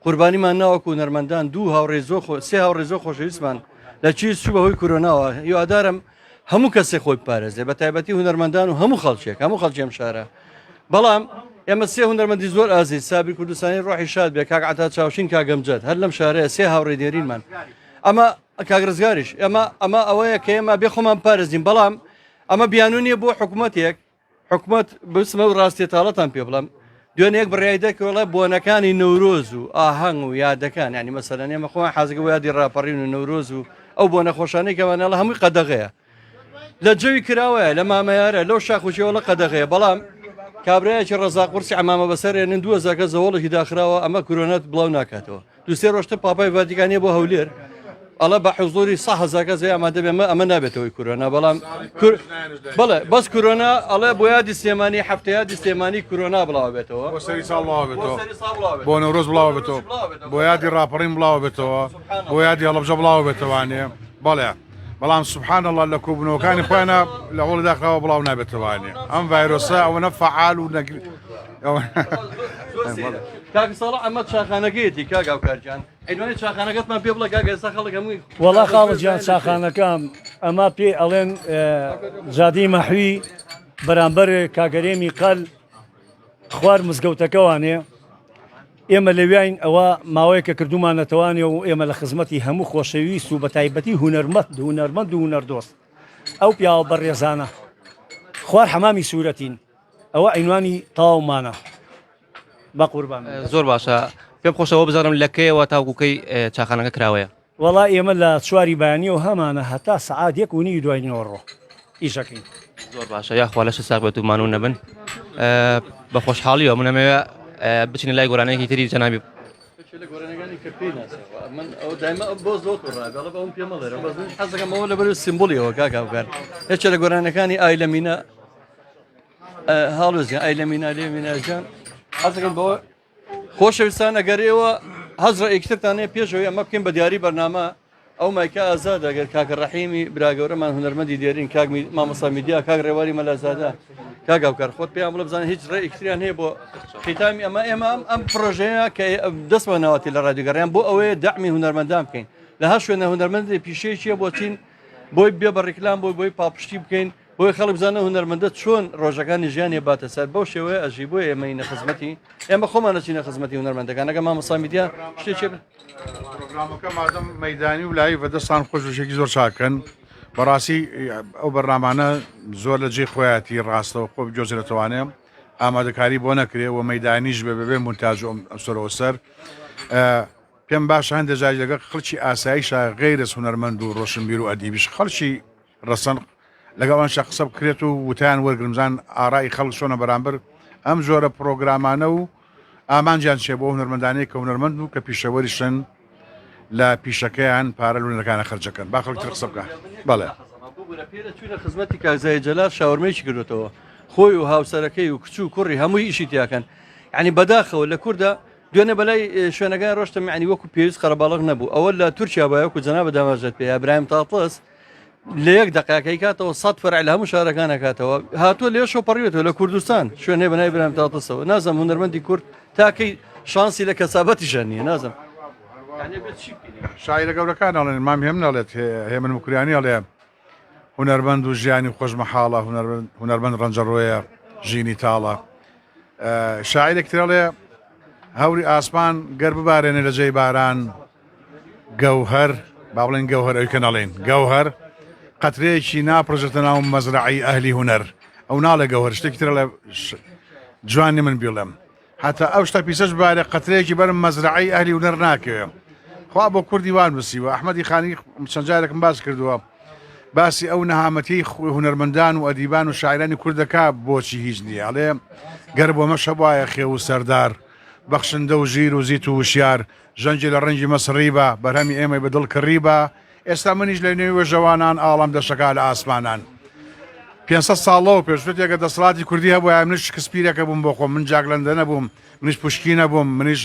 قوربانیمان ناوەکو هونەرمەندان دوو هاوڕێ سێ هاوڕێ زۆر خۆشەویستمان لە چی چوو بەهۆی کۆرۆناوە هیوادارم هەموو کەسێک خۆی پارێزێ بە تایبەتی هونەرمەندان و هەموو خەڵکی ئەم شارە بەڵام ئێمە سێ هونەرمەندی زۆر ئازیز سابیر کوردستانی ڕۆحی شاد بێ کاک عەتا چاوشین کاگەمجەد هەر لەم شارەیە سێ هاوڕێ دێرینمان ئەمە کاگرزگاریش ئەمە ئەوەیە کە ئێمە بێ خۆمان پارێزین بەڵام ئەمە بیانونیە بۆ حکوومەتێک حکوومەت بسمە و ڕاستیێتاڵەتان پێ بڵم دوێنەیەک بڕیایدەکەڵە بۆنەکانی نەورۆز و ئاهەنگ و یادەکان ینی مەسەلەن ئێمە خۆیان حەزگە و یادی ڕاپەڕین و نەورۆز و ئەو بۆ نەخۆشانەی کەوانەڵە هەمووی قەدەغەیە لە جەوی کراوەیە لە مامەیارە لەو شاخوشیەوەڵە قەدەغەیە بەڵام کابراایکی ڕزاق قورسی ئەمامە بەسەرێنن 2000 زەوڵێکی داخراوە ئەمە کورۆنەت بڵاو ناکاتەوە دوسێ ڕۆشتە پاپای ڤاتیکانیە بۆ هەولێر ئەڵە بە حوزۆری 100,000 زای ئامادە بێمە ئەمە نابێتەوەی کورۆنا بەڵام بڵێ بەس کورۆنا ئەڵێ بۆ یادی سلێمانی هەفتەیادی سلێمانی کورۆنا بڵاو بێتەوە بۆ سەری ساڵ بڵاو بێتەوە بۆ نەورۆز بڵاو بێتەوە بۆ یادی ڕاپەڕین بڵاو بێتەوە بۆ یادی هەڵەبجە بڵاو بێتەوانێ بەڵێ بەڵام سبحان الله لە کوبنەوەکانی خۆیانە لە هەوڵ داخراوە بڵاو نابێتەوانێ ئەم ڤایرۆسە ئەوەنە فعال و کاک ساڵە ئەمە چاخانەکەیەتی کاگاوکارجان ئەیدوانی چاخانەکەتمان پێ بڵە کاگە ئێستا خەڵک هەمووی وەڵا خاڵجیان چاخانەکەم ئەمە پێ ئەڵێن زادی مەحوی بەرامبەر کاگەرێمی قەل خوار مزگەوتەکەوانێ ئێمە لەوێین ئەوە ماوەیە کە کردومانەتەوانێ و ئێمە لە خزمەتی هەموو خۆشەویست و بە تایبەتی هونەرمەند و هونەردۆست ئەو پیاوە بەڕێزانە خوار حەمامی سوورەتین ئەوە عینوانی تاومانە بە قوربان زۆر باشە پێم خۆشەوە بزانم لەکەیەوە تاوکوکەی چاخانەکە کراوەیە وڵا ئێمە لە چواری بەیانی و هەمانە هەتا سعات 1:30 دوای نۆڕۆ ئیشەکەین. زۆر باشە یاخوا لەش ساق بێت و مانون نەبن بە خۆشحاڵیەوە منەمەوێ بچین لای گۆرانەیەکی تری جەنابی لە گۆرانەکانی کە پێی ناسەوە من ئەو دایمە بۆ زۆر ڕاگەڵە بەم پێ مەڵێرە بەس حەزەکەمەوە لەبەر سیمبۆلیەوە کاکاوکار هێچە لە گۆرانەکانی ئای لە مینە هاڵۆزیان ئای لە مینا لێ میناژیان حەزەکەم بەوە خۆشەویستان ئەگەرێەوە هەزرە ئێکترتانەیە پێشەوەی ئەمە بکەین بە دیاری بەرنامە ئەو مایکە ئازاد ئەگەر کاکە ڕەحیمی براگەورەمان هونەرمەندی دیێرین کاک مامۆستا میدیا کاک ڕێواری مەلازادە کاکاوکار خۆت پێیان بڵێ بزانێت هیچ ڕێ ئێکتریان هەیە بۆ خیتامی ئەمە ئەم پرۆژەیە کە دەست بە ناوەتی لە ڕادیۆگەڕیان بۆ ئەوەیە دەعمی هونەرمەندان بکەین لە هەر شوێنە هونەرمەندی پیشەیەکیە بۆچین بۆی بێ بە ڕێکلام بۆی پاپشتی بکەین بۆی خەڵک بزانە هونەرمەندە چۆن ڕۆژەکانی ژیانی باتە سەر بەو شێوەیە ئەژی بۆ ئێمەینە خزمەتی ئێمە خۆمانە چینە خزمەتی هونەرمەندەکان ئەگە مامۆستا میدیا شتێکی پرۆگرامەکە مادەم مەیدانی و لای بەدەستان خۆشوشێکی زۆر چاکەن بەڕاستی ئەو بەرنامانە زۆر لە جێ خۆیەتی ڕاستەوە خۆ بجۆزرێتوانێ ئامادەکاری بۆ نەکرێ و مەیدانیش بێ مونتاژ ئەسەرەوە سەر پێم باش هەندێک جای لەگە خەڵکی ئاساییشە غەیرە هونەرمەند و ڕۆشنبیر و ئەدیبیش خەڵکی ڕەسەن لەگەڵان شەخصە بکرێت و وتیان وەرگرمزان ئارای خەڵک چۆنە بەرامبەر ئەم جۆرە پرۆگرامانە و ئامانجیان چێ بۆ هونەرمەندانەیە کە هونەرمەند و کە پیشەوەریشن لە پیشەکەیان پارە لونەکانە خرجەکەن با خەڵک قسە بکە بەڵێ چوونە خزمەتی کاکزای جەلال شاورمەیەکی کردوێتەوە خۆی و هاوسەرەکەی و کچ و کوڕی هەمووی ئیشی تیاکەن یعنی بەداخەوە لە کووردا دوێنێ بەلای شوێنەکان ڕۆشتم ینی وەکو پێویست قەرەباڵغ نەبوو ئەوە لە تورکیا بایەکو جەنابە دامەژێت پێ ئەبراهیم تاڵپڵس لە یەک دقیقەی کاتەوە 100 فەرع لە هەموو شارەکان ئەکاتەوە هاتووە لێ شۆپەڕیوێتەوە لە کوردستان شوێنێ بەنای ئەبراهیم تاڵپڵسەوە نازەم هونەرمەندی کورد تاکەی شانسی لە کەسابەتیشان نییە نازەم شاعرە گەورەکان ئەڵێن مام هێم ناڵێت هێمن مکریانی ئەڵێ هونەرمەند و ژیانی خۆشمەحاڵە هونەرمەند ڕەنجەڕۆیە ژینی تاڵە شاعرێکترەڵێ هەوری ئاسمان گەر ببارێنێ لە جێی باران گەوهەر با بڵێن گەوهەر ئەوکە نەڵێن گەوهەر قەترەیەکی ناپڕژێتە ناو مەزرعی ئەهلی هونەر ئەو ناڵێ گەوهەر شتێکی ترە لە جوانی من بیڵێم حتا ئەو شتە پیسەش بارێ قەترەیەکی بەرم مەزرعی ئەهلی هونەر ناکەوێ خوا بۆ کوردی وان بسیوە ئەحمەدی خانی چەند جارێکم باس کردووە باسی ئەو نەهامەتی هونەرمەندان و ئەدیبان و شاعرانی کوردەکە بۆچی هیچ نییە ئەڵێ گەر بۆ مەشە وایە خێو و سەردار بەخشندە و ژیر و زیت و وشیار ژەنجی لە ڕەنجی مەسڕیبە بەرهەمی ئێمە بەدڵ کڕیبە ئێستا منیش لە نوێوە ژەوانان ئاڵام دەشەکە لە ئاسمانان 500 ساڵەوە پێشوێتێکە دەسەڵاتی کوردی هەبووە منیش کەسپیرەکە بووم بۆ خۆم من جاگلەندە نەبووم منیش پوشکی نەبووم منیش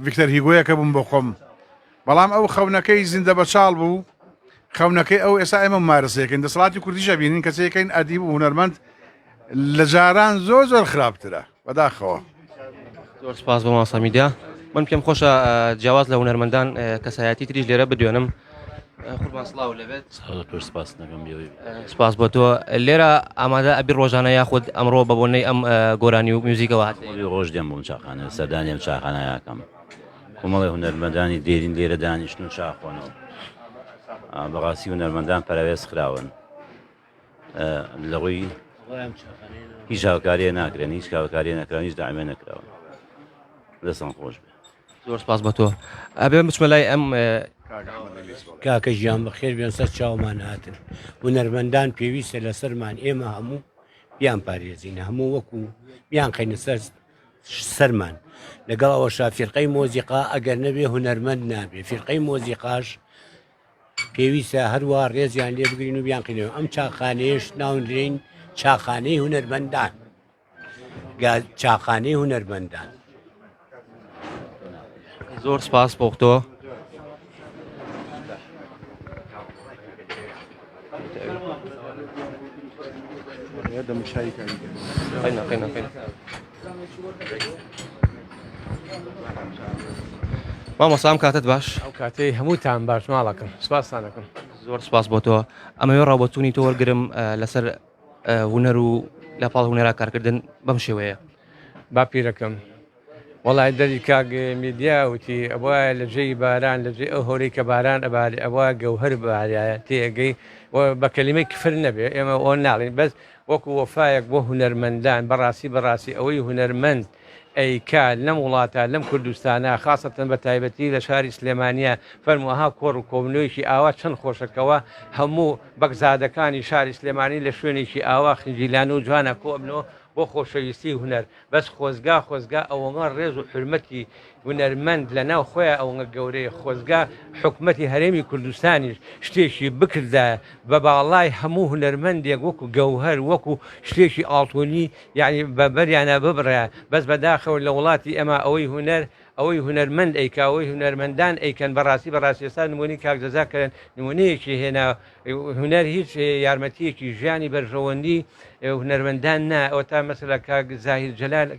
ڤیکتەر هیگۆیەکە بووم بۆ خۆم بەڵام ئەو خەونەکەی زیندە بەچاڵ بوو خەونەکەی ئەو ئێستا ئێمە مارسەکەین دەسەڵاتی کوردیشە بینین کەسێکەکەین ئەدیب و هونەرمەند لە جاران زۆر خراپترە بەداخەوە زۆر سپاس بۆ مامۆستا میدیا من پێم خۆشە جیاواز لە هونەرمەندان کەسایەتی تریش لێرە بدوێنم قوربان سڵاو لەبێت سپاس بۆ تۆ لێرە ئامادە ئەبی ڕۆژانە یاخود ئەمڕۆ بە بۆنەی ئەم گۆرانی و میوزیکەوە هات ڕۆژ دێم بۆم چاخانە سەردانیم چاخانە یاکەم کۆمەڵی هونەرمەندانی دێرین لێرە دانیشتن و چاخۆنەوە بەڕاستی هونەرمەندان پەرەوێز خراون لە ڕووی هیچ هاوکاریە ناکرێن هیچ هاوکاریە نەکراون هیچ داعمێ نەکراون دەستان خۆش بێ زۆر سپاس بە تۆ ئەبێ بچمە لای ئەم کاکە ژیان بەخێر بێن سەر چاومان هاتن هونەرمەندان پێویستە لە سەرمان ئێمە هەموو بیان پارێزینە هەموو وەکو بیان خەینە سەرمان لەگەڵ ئەوەشا فیرقەی مۆزیقا ئەگەر نەبێ هونەرمەند نابێ فیرقەی مۆزیقاش پێویستە هەروە ڕێزیان لێ بگرین و بیان قینەوە ئەم چاخانەیەش ناونرین چاخانەی هونەرمەندان چاخانەی هونەرمەندان زۆر سپاس بۆ تۆ مامۆستا کاتت باش ئەو کاتەی هەمووتان باش ماڵەکەم سپاسان دەکەم زۆر سپاس بۆ تۆ ئەمەوێ ڕاوبەتوونی تۆ وەرگرم لەسەر هونەر و لە پاڵ هونەرا کارکردن بەم شێوەیە با پیرەکەم وەڵای دەری کاک میدیا وتی ئەوە لە جێی باران لە جێ ئەو هەورەی کە باران ئەبارێ ئەوە گەوهەر بارایە تێگەی بە کەلیمەی کفر نەبێ ئێمە ئەوە ناڵین بەس وەکو وەفایەک بۆ هونەرمەندان بەڕاستی ئەوەی هونەرمەند ئەیکا لەم وڵاتە لەم کوردستانە خاصەتەن بە تایبەتی لە شاری سلێمانیە فەرموها کۆڕ و کۆبنەوەیکی ئاوا چەند خۆشەکەوە هەموو بەگزادەکانی شاری سلێمانی لە شوێنێکی ئاوا خنجیلان و جوانە کۆبنەوە بۆ خۆشەویستی هوەر بەس خۆزگا ئەوەڵە ڕێز و حرمەتی هوەرمەند لە ناو خۆیان ئەوە گەورەیە خۆزگا حکومەتی هەرێمی کوردستانیش شتێکی بکردا بە باڵای هەموو هوەرمەندێک وەکو گەوهەر وەکو شتێکی ئاڵتۆنی یعنی بەبەریانە ببڕە بەس بەداخەوە لە وڵاتی ئەمە ئەوەی هوەرمەند ئەیکا ئەوەی هوەرمەندان ئەیکەن بەڕاستی ئێستا نمونی کاکجەزاکەن نمونەیەکی هێنا هوەر هیچ یارمەتیەکی ژیانی بەرژەوەندی هوەرمەندان نا ئەو تا مەسەلا کاک زاهیر جەلال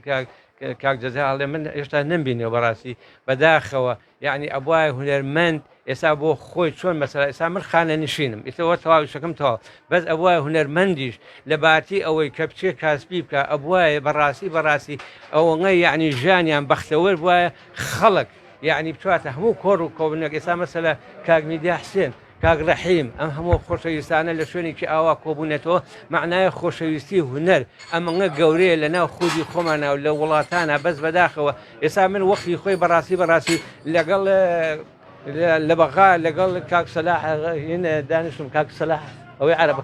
کاک جەزاڵێ من هێشتا نمبینەوە بەڕاستی بەداخەوە یعنی ئەبوای هوەرمەند ئێستا بۆ خۆی چۆن مەسەلا ئێستا من خانە نشینم ئێستەوە تەواوی شەکەم تەواو بەس ئەبوای هوەرمەندیش لە باتی ئەوەی کە بچێ کاسبی بکە ئەبوایە بەڕاستی ئەوەی یعنی ژیانیان بەختەوەر وایە خەڵک یعنی بچواتە هەموو کۆڕ و کۆبنەک ئێستا مەسەلا کاک میدیا حسێن کاک ڕەحیم ئەم هەموو خۆشەویستانە لە شوێنێکی ئاوا کۆبوونێتەوە معنایە خۆشەویستی هوەر ئەمەڵە گەورەیە لە ناو خودی خۆمانە و لە وڵاتانە بەس بەداخەوە ئێستا من وەختی خۆی بەڕاستی لەگەڵ لە بەغا لەگەڵ کاک سەلاح دانیشتم کاک سەلاح ئەوەی عەرەب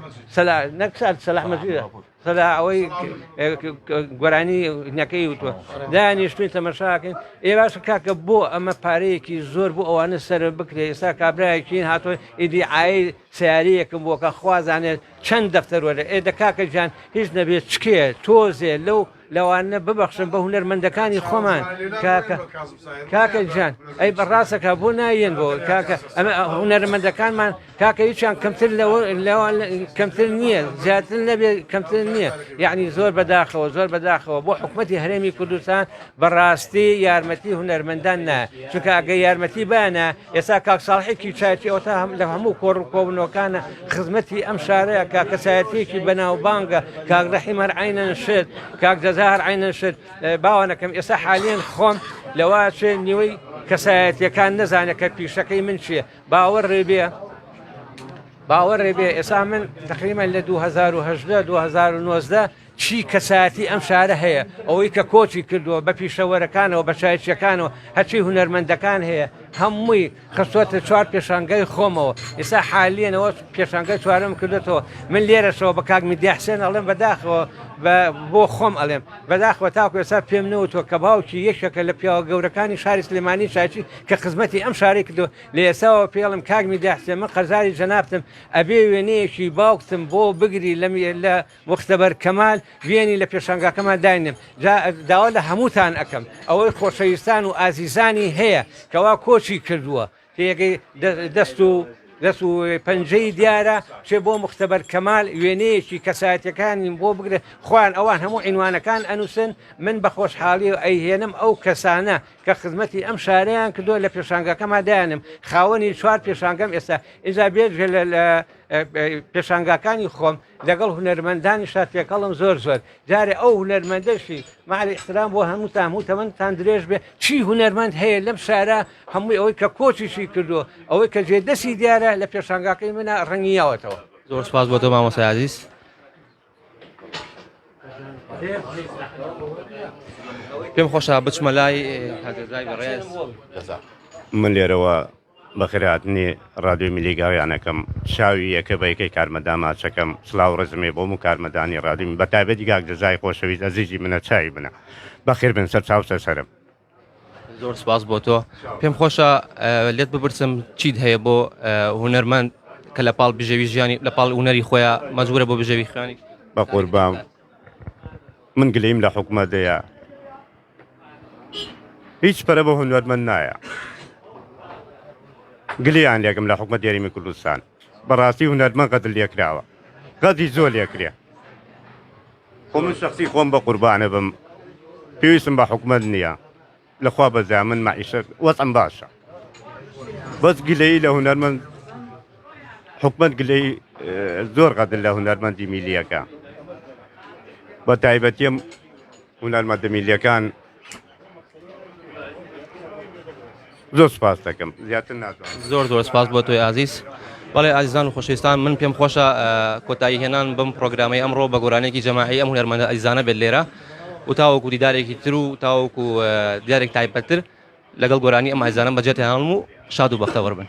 نەکسات سەلاح مەجیدە سەلاح ئەوەی گۆرانی نەکەی وتوە دانیشتوین تەمەشاکەین ئێواشە کاکە بۆ ئەمە پارەیەکی زۆر بۆ ئەوانە سەر بکرێ ئێستا کابراایەکین هاتۆ ئیدیعایی سیارەیەکم بۆ کە خوازانێت چەند دەفتەر وەرە ئێدە کاکە جان هیچ نەبێت چکێ تۆزێ لەوانە ببەخشن بە هوەرمەندەکانی خۆمان کاکە جان ئەی بەڕاستەکە بۆ نایەن بۆ کاکە ئەمە هوەرمەندەکانمان کاکە هیچیان کەمتر نییە زیاتر نەبێت کەمتر نییە یعنی زۆر بەداخەوە بۆ حکومەتی هەرێمی کوردستان بەڕاستی یارمەتی هوەرمەندان نا چونکە ئەگە یارمەتی بانە ئێستا کاک ساڵحێکی چایەتی ئەوتا لە هەموو کۆڕ و کۆبنەوەکانە خزمەتی ئەم شارەیە کاکەسایەتێکی بەناوبانگە کاک ڕەحیم هەر عینەن شت کاک جەزاهەر عینەن شت باوانەکەم ئێستا حالیان خۆم لەوا چێ نیوەی کەسایەتیەکان نەزانێت کە پیشەکەی من چییە باوەڕێ بێ ئێستا من تقریبان لە 2019 چی کەسایەتی ئەم شارە هەیە ئەوەی کە کۆچی کردووە بە پیشەوەرەکانەوە بە شایەتیەکانەوە هەرچی هوەرمەندەکان هەیە هەمووی خستوەتە چوار پێشانگای خۆمەوە ئێستا حالیەنەوە پێشانگای چوارم کردێتەوە من لێرەشەوە بە کاک میدیا حسێن ئەڵێم بەداخەوە بۆ خۆم ئەڵێم بەداخەوە تاکو ئێستا پێم نەوتوە کە باوکی یەکێکە لە پیاوە گەورەکانی شاری سلێمانی شایەتی کە خزمەتی ئەم شاری کردووە لە ئێستاەوە پێڵم کاک میدیا حسێن من قەرزاری جەنابتم ئەبێ وێنەیەکی باوکتم بۆ بگری لە مختەبەر کەمال وێنی لە پێشانگاکەمان داینم داوا لە هەمووتان ئەەکەم ئەوەی خۆشەویستان و ئازیزانی هەیە کەوا کۆچی کردووە تێگەی دەست و پەنجەی دیارە چێ بۆ مختەبەر کەمال وێنەیەکی کەسایەتەکانی بۆ بگرێت خوان ئەوان هەموو عینوانەکان ئەنووسن من بە خۆشحاڵی و ئەیهێنم ئەو کەسانە کە خزمەتی ئەم شارەیان کردووە لە پێشانگاکەمان دایانم خاوەنی چوار پێشانگەم ئێستا ئێجا بێت لە پێشانگاکانی خۆم لەگەڵ هوەرمەندانی شاتێکەڵم زۆر جارێ ئەو هوەرمەندەشی مالی احترام بۆ هەموو تەمەندتان درێژ بێ چی هوەرمەند هەیە لەم شارە هەمووی ئەوەی کە کۆچیشی کردووە ئەوەی کە جێدەسی دیارە لە پێشانگاکەی منە ڕەنگیاوەتەوە زۆر سپاس بۆ تۆ مامۆستای عەزیز پێم خۆشە بچمە لای کاگەزای بەڕێز من لێرەوە بەخێرهاتنی ڕادیۆ میلیگاویانەکەم شاوی یەکە بە یەکەی کارمەدا ماچەکەم سلااو ڕزمێ بۆ و کارمەدانی ڕادیۆ بە تایبەتی گاک جەزای خۆشەویست ئەزیزی منە چای بنە بەخێر بن سەر چاوسە سەرم زۆر سپاس بۆ تۆ پێم خۆشە لێت بپرسم چیت هەیە بۆ هوەرمەند کە لە پاڵ بژەوی ژیانی لە پاڵ هوەری خۆیان مەجبورە بۆ بژەوی خوێنی بە قوربام من گلەیم لە حکومەتەیە هیچ پەرە بە هوەرمەند نایە گلیان لێکم لە حکومەت یاریمی کوردستان بەڕاستی هوەرمەند قەتل لێکراوە قەتی زۆر لێکرێ خۆ من شەخسی خۆم بە قوربانە بم پێویستم بە حکومەت نییە لەخوا بەزای من مەعیشەت وەزعم باشە بەس گلەیی لە هوەرمەند حکومەت گلەی زۆر قەتل لە هوەرمەندی میلیەکە بە تایبەتیم هوەرمەندە میلیەکان زۆر سپاس دەکەم زیاتر ناتوانم زۆر سپاس بۆ تۆی عەزیز بەڵێ ئازیزان و خۆشەویستان من پێم خۆشە کۆتایی هێنان بم پرۆگرامەی ئەمڕۆ بە گۆرانێکی جەماعی ئەم هوەرمەندە ئەزیزانە بێت لێرە و تاوەکو دیدارێکی تر و تاوەکو دیارێک تایبەتتر لەگەڵ گۆرانی ئەم هایزانە بەجێتیانڵم و شاد و بەختەوەڕ بن.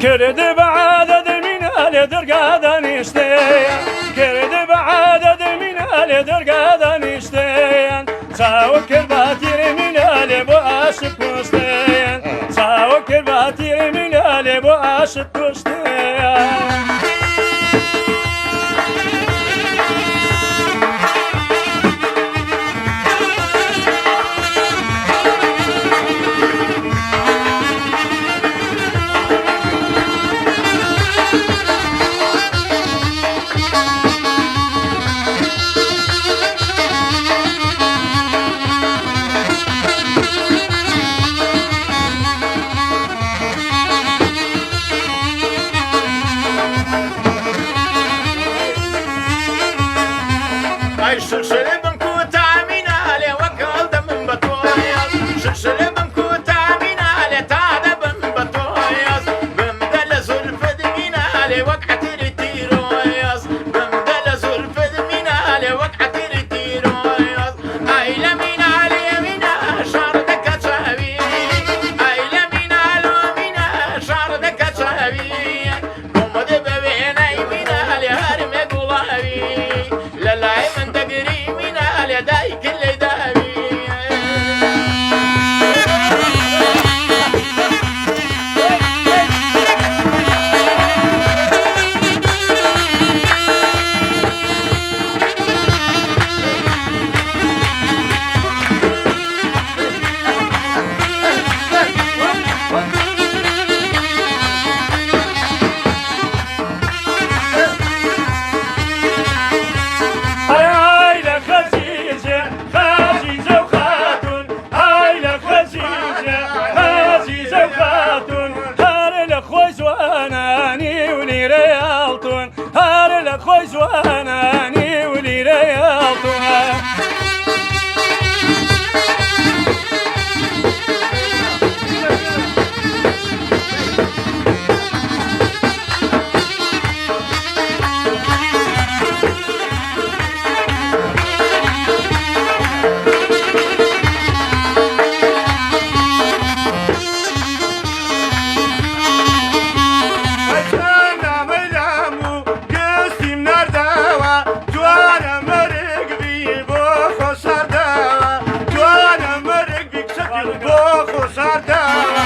كرد بعدد من آل درقادان اشتيان كرد بعدد من آل درقادان اشتيان ساوك الباتير من آل بو عاشق وشتيان ساوك الباتير من آل بو عاشق وشتيان سردا